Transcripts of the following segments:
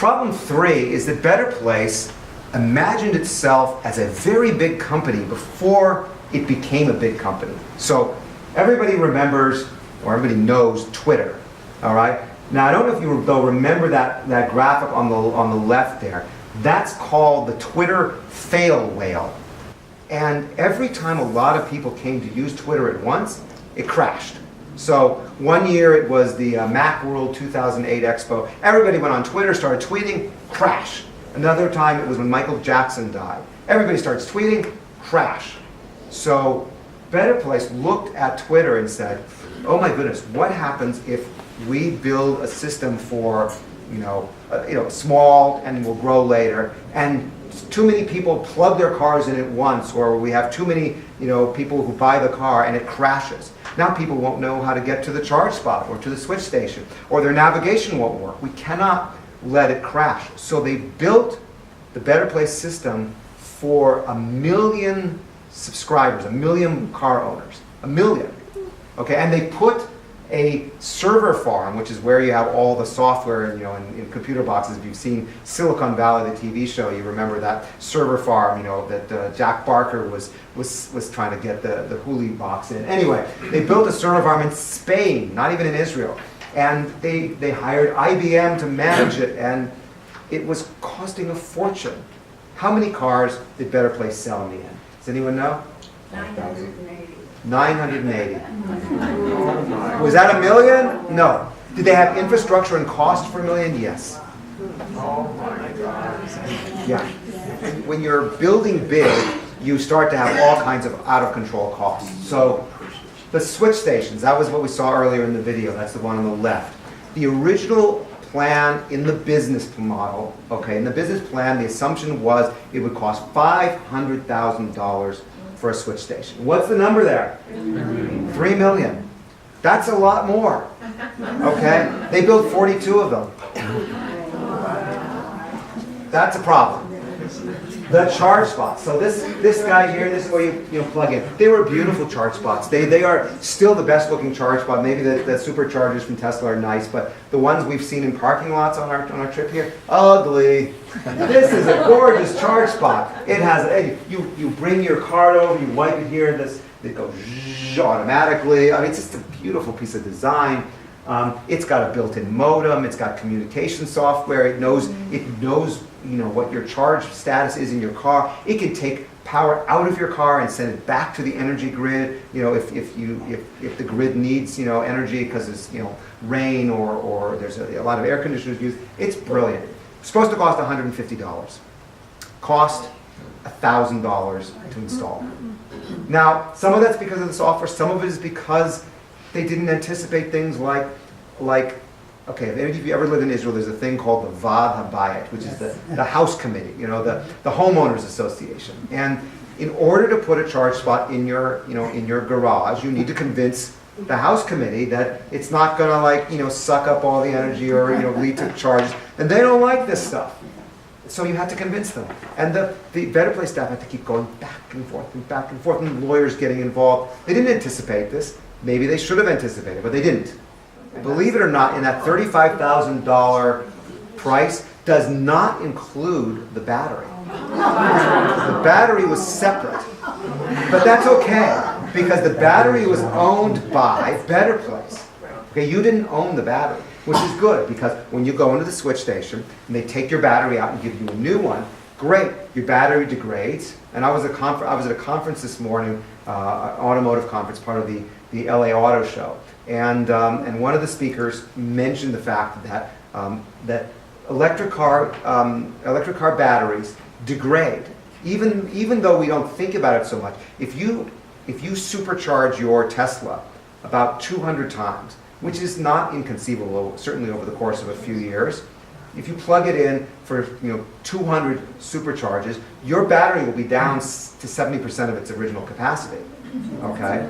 Problem 3 is that Better Place imagined itself as a very big company before it became a big company. So everybody remembers, or everybody knows, Twitter, all right? Now, I don't know if you though remember that graphic on the left there. That's called the Twitter fail whale. And every time a lot of people came to use Twitter at once, it crashed. So one year it was the Macworld 2008 Expo. Everybody went on Twitter, started tweeting, crash. Another time it was when Michael Jackson died. Everybody starts tweeting, crash. So Better Place looked at Twitter and said, oh my goodness, what happens if we build a system for, small and will grow later, and too many people plug their cars in at once, or we have too many, people who buy the car and it crashes. Now people won't know how to get to the charge spot or to the switch station, or their navigation won't work. We cannot let it crash. So they built the Better Place system for 1 million subscribers, 1 million car owners, 1 million. Okay, and they put a server farm, which is where you have all the software, in computer boxes. If you've seen Silicon Valley, the TV show, you remember that server farm, that Jack Barker was trying to get the Hooli box in. Anyway, they built a server farm in Spain, not even in Israel, and they hired IBM to manage it, and it was costing a fortune. How many cars did Better Place sell in the end? Does anyone know? 980. 980. Was that 1 million? No. Did they have infrastructure and cost for 1 million? Yes. Oh my God. Yeah. When you're building big, you start to have all kinds of out-of-control costs. So the switch stations, that was what we saw earlier in the video. That's the one on the left. The original plan in the business model, in the business plan, the assumption was it would cost $500,000 for a switch station. What's the number there? 3 million. That's a lot more. Okay? They built 42 of them. That's a problem. The charge spots. So this guy here, this is where you plug in. They were beautiful charge spots. They are still the best looking charge spot. Maybe the superchargers from Tesla are nice, but the ones we've seen in parking lots on our trip here, ugly. This is a gorgeous charge spot. It has you bring your card over, you wipe it here, it goes automatically. I mean, it's just a beautiful piece of design. It's got a built-in modem. It's got communication software. It knows what your charge status is in your car. It can take power out of your car and send it back to the energy grid. If the grid needs energy because it's rain or there's a lot of air conditioners used. It's brilliant. It's supposed to cost $150. Cost $1,000 to install. Now, some of that's because of the software. Some of it is because they didn't anticipate things like if you ever lived in Israel, there's a thing called the Vaad Habayit, which is the house committee, the homeowners association. And in order to put a charge spot in your garage, you need to convince the house committee that it's not going to suck up all the energy or lead to charges. And they don't like this stuff. So you had to convince them. And the Better Place staff had to keep going back and forth and back and forth, and lawyers getting involved. They didn't anticipate this. Maybe they should have anticipated, but they didn't. Believe it or not, in that $35,000 price does not include the battery. The battery was separate. But that's okay, because the battery was owned by Better Place. Okay, you didn't own the battery, which is good, because when you go into the switch station and they take your battery out and give you a new one, great, your battery degrades. And I was at a conference this morning, an automotive conference, part of the LA Auto Show. And one of the speakers mentioned the fact that electric car batteries degrade, even though we don't think about it so much. If you supercharge your Tesla about 200 times, which is not inconceivable, certainly over the course of a few years, if you plug it in for 200 supercharges, your battery will be down to 70% of its original capacity. Okay.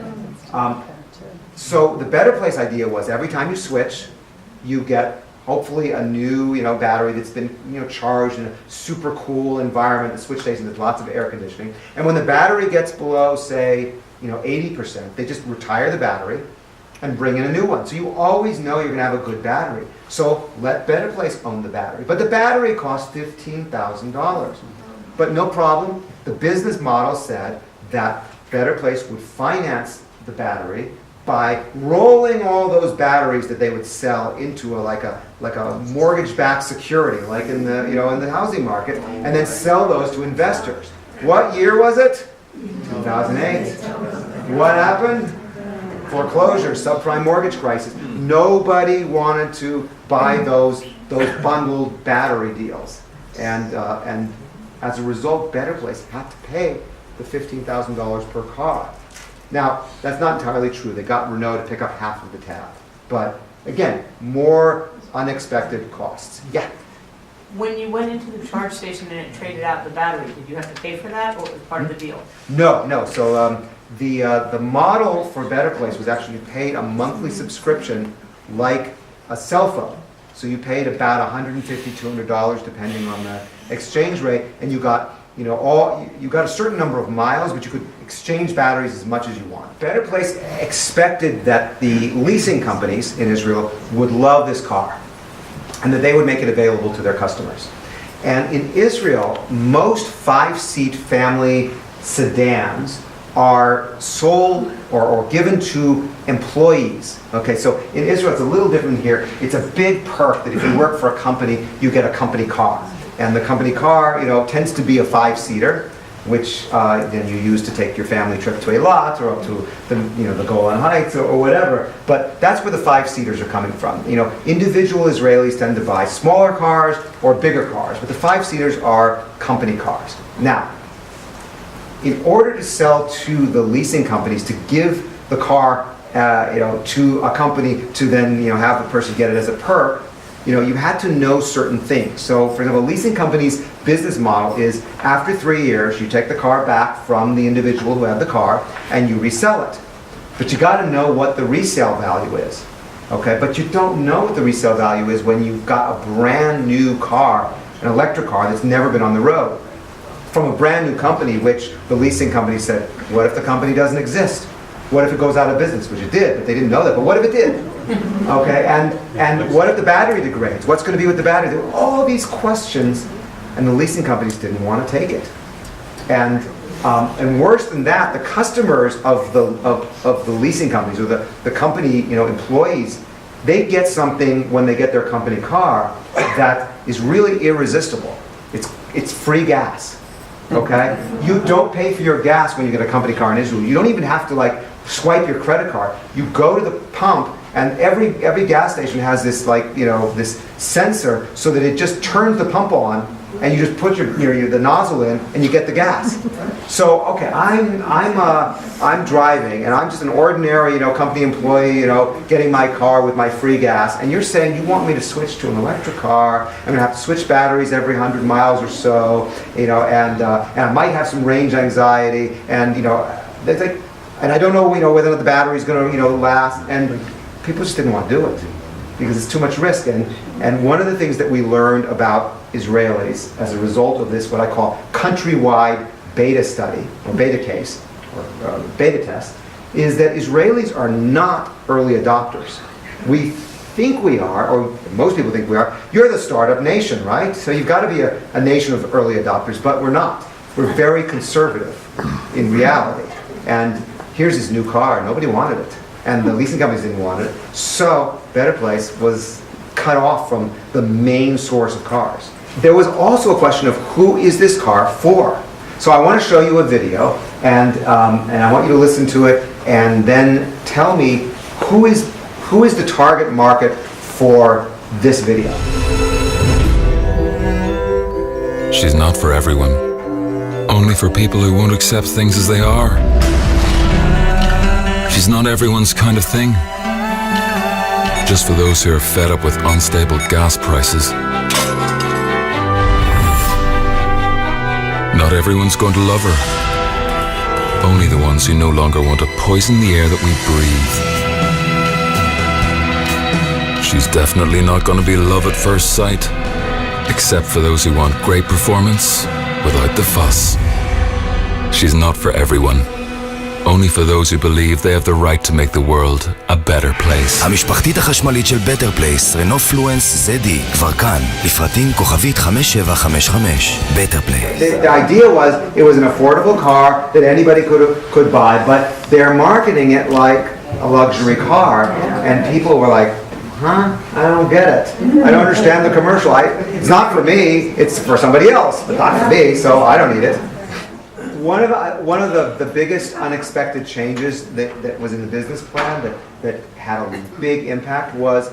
So the Better Place idea was every time you switch, you get hopefully a new battery that's been charged in a super cool environment. The switch station, there's lots of air conditioning. And when the battery gets below, say 80%, they just retire the battery, and bring in a new one. So you always know you're going to have a good battery. So let Better Place own the battery. But the battery costs $15,000. But no problem. The business model said that Better Place would finance the battery by rolling all those batteries that they would sell into like a mortgage-backed security, like in the in the housing market, and then sell those to investors. What year was it? 2008. What happened? Foreclosure, subprime mortgage crisis. Nobody wanted to buy those bundled battery deals, and as a result, Better Place had to pay the $15,000 per car. Now, that's not entirely true. They got Renault to pick up half of the tab. But again, more unexpected costs. Yeah? When you went into the charge station and it traded out the battery, did you have to pay for that, or was it part of the deal? No. So the model for Better Place was actually you paid a monthly subscription like a cell phone. So you paid about $150, $200 depending on the exchange rate, and you got you got a certain number of miles, but you could exchange batteries as much as you want. Better Place expected that the leasing companies in Israel would love this car and that they would make it available to their customers. And in Israel, most 5-seat family sedans are sold or given to employees. Okay, so in Israel it's a little different here. It's a big perk that if you work for a company, you get a company car. And the company car, tends to be a 5-seater, which then you use to take your family trip to Eilat or up to the Golan Heights or whatever. But that's where the 5-seaters are coming from. Individual Israelis tend to buy smaller cars or bigger cars, but the 5-seaters are company cars. Now, in order to sell to the leasing companies, to give the car, to a company to then, have the person get it as a perk, you had to know certain things. So, for example, a leasing company's business model is after 3 years, you take the car back from the individual who had the car and you resell it. But you got to know what the resale value is. Okay, but you don't know what the resale value is when you've got a brand new car, an electric car that's never been on the road, from a brand new company, which the leasing company said, what if the company doesn't exist? What if it goes out of business? Which it did, but they didn't know that. But what if it did? Okay, and what if the battery degrades? What's going to be with the battery? There were all these questions, and the leasing companies didn't want to take it. And worse than that, the customers of the leasing companies or the company employees, they get something when they get their company car that is really irresistible. It's free gas. Okay, you don't pay for your gas when you get a company car in Israel. You don't even have to swipe your credit card. You go to the pump, and every gas station has this this sensor so that it just turns the pump on, and you just put the nozzle in, and you get the gas. So okay, I'm driving, and I'm just an ordinary company employee, getting my car with my free gas, and you're saying you want me to switch to an electric car. I'm going to have to switch batteries every 100 miles or so, and I might have some range anxiety, and and I don't know whether the battery's going to last, and people just didn't want to do it because it's too much risk. And one of the things that we learned about Israelis as a result of this, what I call countrywide beta study, or beta case, or beta test, is that Israelis are not early adopters. We think we are, or most people think we are. You're the startup nation, right? So you've got to be a nation of early adopters, but we're not. We're very conservative in reality. And here's this new car, nobody wanted it. And the leasing companies didn't want it. So Better Place was cut off from the main source of cars. There was also a question of who is this car for? So I want to show you a video, and I want you to listen to it, and then tell me who is the target market for this video. She's not for everyone. Only for people who won't accept things as they are. She's not everyone's kind of thing. Just for those who are fed up with unstable gas prices. Not everyone's going to love her. Only the ones who no longer want to poison the air that we breathe. She's definitely not going to be love at first sight, except for those who want great performance without the fuss. She's not for everyone. only for those who believe they have the right to make the world a better place. המשפחתית החשמלית של בטר פלייס, רנו פלואנס ZD, כבר כאן, לפרטים כוכבית 5755. בטר פלייס. The idea was it was an affordable car that anybody could buy, but they're marketing it like a luxury car, and people were like, huh? I don't get it. I don't understand the commercial. It's not for me, it's for somebody else, but not for me, so I don't need it. One of the biggest unexpected changes that was in the business plan that had a big impact was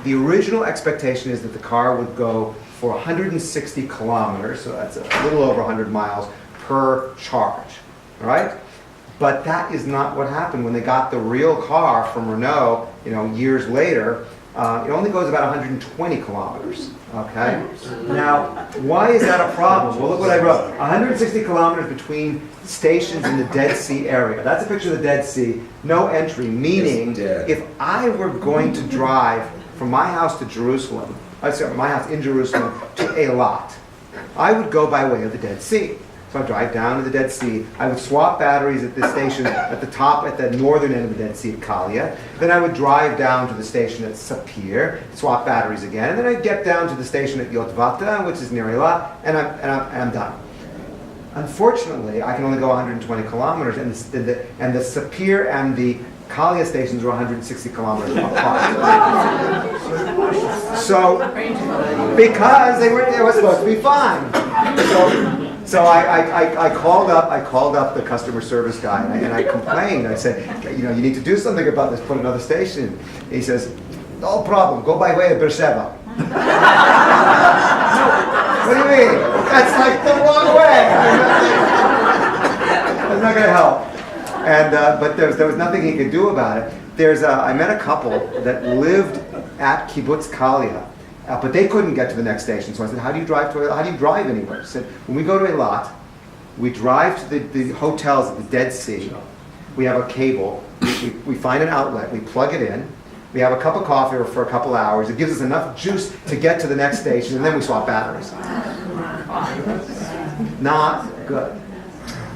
the original expectation is that the car would go for 160 kilometers, so that's a little over 100 miles per charge, all right? But that is not what happened when they got the real car from Renault, years later. It only goes about 120 kilometers, okay? Now, why is that a problem? Well, look what I wrote. 160 kilometers between stations in the Dead Sea area. That's a picture of the Dead Sea. No entry, meaning if I were going to drive from my house to Jerusalem, my house in Jerusalem to Eilat, I would go by way of the Dead Sea. So I'd drive down to the Dead Sea. I would swap batteries at the station at the top, at the northern end of the Dead Sea at Kalia. Then I would drive down to the station at Sapir, swap batteries again. And then I'd get down to the station at Yotvata, which is near Eilat, and I'm done. Unfortunately, I can only go 120 kilometers, and the Sapir and the Kalia stations were 160 kilometers apart. So, because they were supposed to be fine. So I called up the customer service guy and I complained. I said, you need to do something about this. Put another station in. He says, no problem. Go by way of Beersheba. What do you mean? That's like the wrong way. That's not going to help. But there was nothing he could do about it. I met a couple that lived at Kibbutz Kalia. But they couldn't get to the next station. So I said, how do you drive anywhere? He said, when we go to Eilat, we drive to the hotels at the Dead Sea. We have a cable. We find an outlet. We plug it in. We have a cup of coffee for a couple hours. It gives us enough juice to get to the next station, and then we swap batteries. Not good.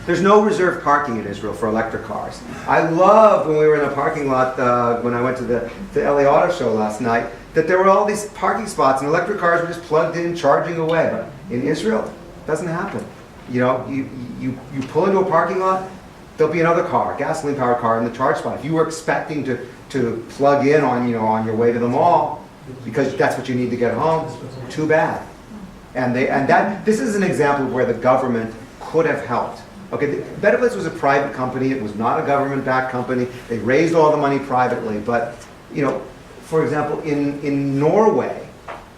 There's no reserved parking in Israel for electric cars. I loved when we were in a parking lot when I went to the LA Auto Show last night, that there were all these parking spots and electric cars were just plugged in, charging away. But in Israel, it doesn't happen. You pull into a parking lot, there'll be another car, a gasoline-powered car in the charge spot. If you were expecting to plug in on your way to the mall, because that's what you need to get home, too bad. This is an example of where the government could have helped. Okay, Better Place was a private company. It was not a government-backed company. They raised all the money privately. But, for example, in Norway,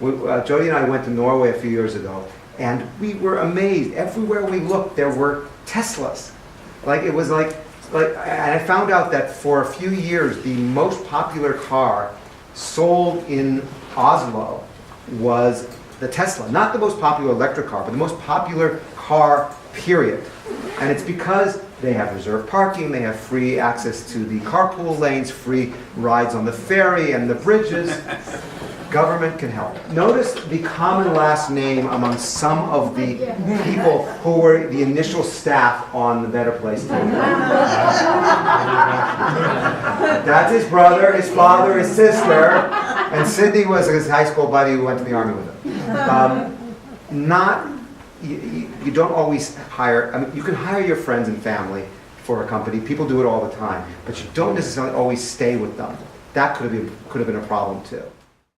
Jody and I went to Norway a few years ago, and we were amazed. Everywhere we looked, there were Teslas. And I found out that for a few years, the most popular car sold in Oslo was the Tesla. Not the most popular electric car, but the most popular car, period. And it's because they have reserved parking, they have free access to the carpool lanes, free rides on the ferry and the bridges. Government can help. Notice the common last name among some of the people who were the initial staff on the Better Place team. That's his brother, his father, his sister, and Sidney was his high school buddy who went to the army with him. You don't always hire, you can hire your friends and family for a company. People do it all the time, but you don't necessarily always stay with them. That could have been a problem too.